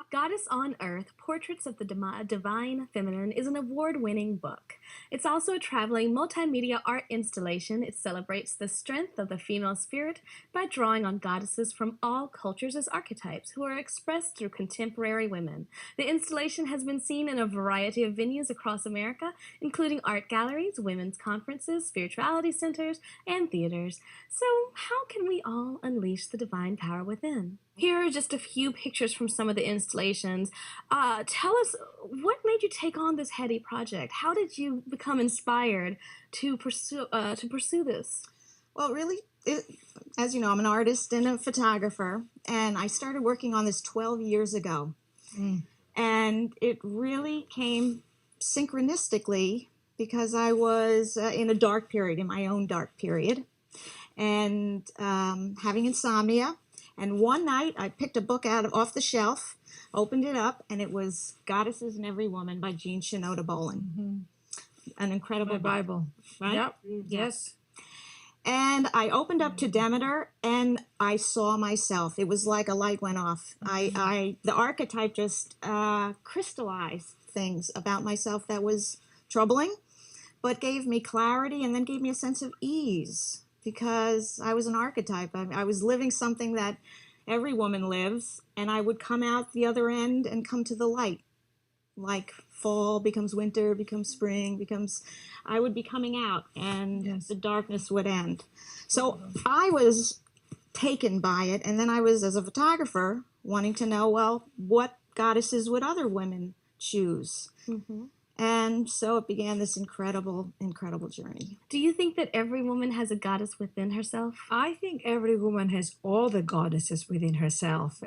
Goddess on Earth, Portraits of the Divine Feminine is an award-winning book. It's also a traveling multimedia art installation. It celebrates the strength of the female spirit by drawing on goddesses from all cultures as archetypes who are expressed through contemporary women. The installation has been seen in a variety of venues across America, including art galleries, women's conferences, spirituality centers, and theaters. So how can we all unleash the divine power within? Here are just a few pictures from some of the installations. Tell us, what made you take on this heady project? How did you become inspired to pursue this? Well, really, as you know, I'm an artist and a photographer, and I started working on this 12 years ago. And it really came synchronistically because I was in a dark period, in my own dark period, and having insomnia. And one night I picked a book off the shelf, opened it up, and it was Goddesses in Every Woman by Jean Shinoda Bolen. An incredible Bible. Right? Yep. Yes. And I opened up to Demeter, and I saw myself. It was like a light went off. The archetype just crystallized things about myself that was troubling, but gave me clarity and then gave me a sense of ease because I was an archetype. I was living something that every woman lives, and I would come out the other end and come to the light. Like fall becomes winter, becomes spring, I would be coming out, and the darkness would end. So I was taken by it, and then I was, as a photographer, wanting to know, well, what goddesses would other women choose? And so it began this incredible, incredible journey. Do you think that every woman has a goddess within herself? I think every woman has all the goddesses within herself.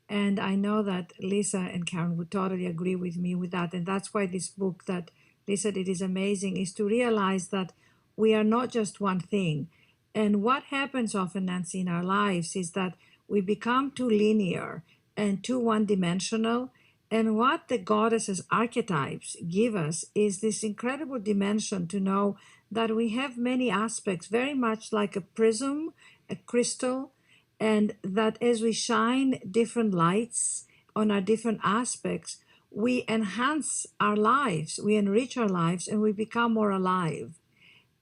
And I know that Lisa and Karen would totally agree with me with that. And that's why this book that Lisa did is amazing, is to realize that we are not just one thing. And what happens often, Nancy, in our lives is that we become too linear and too one-dimensional. And what the goddesses' archetypes give us is this incredible dimension to know that we have many aspects, very much like a prism, a crystal, and that as we shine different lights on our different aspects, we enhance our lives, we enrich our lives, and we become more alive.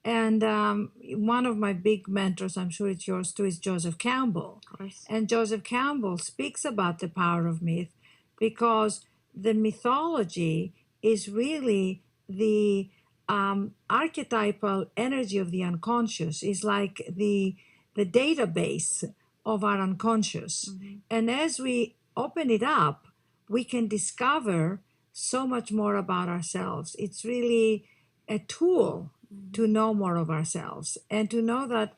And one of my big mentors, I'm sure it's yours too, is Joseph Campbell. Of course. And Joseph Campbell speaks about the power of myth because the mythology is really the archetypal energy of the unconscious. Is like the database of our unconscious. And as we open it up, we can discover so much more about ourselves. It's really a tool to know more of ourselves and to know that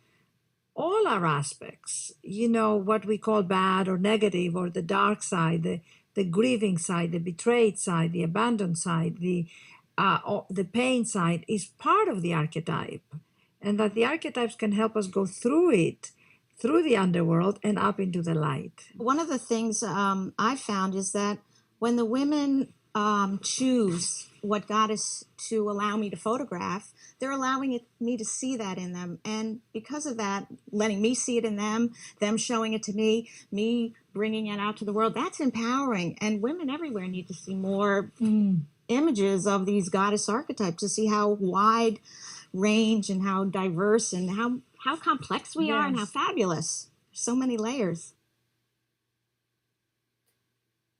all our aspects, what we call bad or negative or the dark side, the grieving side, the betrayed side, the abandoned side, the pain side is part of the archetype, and that the archetypes can help us go through it, through the underworld and up into the light. One of the things I found is that when the women choose what goddess to allow me to photograph, they're allowing me to see that in them. And because of that, letting me see it in them showing it to me bringing it out to the world, that's empowering. And women everywhere need to see more images of these goddess archetypes to see how wide range and how diverse and how complex we are and how fabulous. So many layers.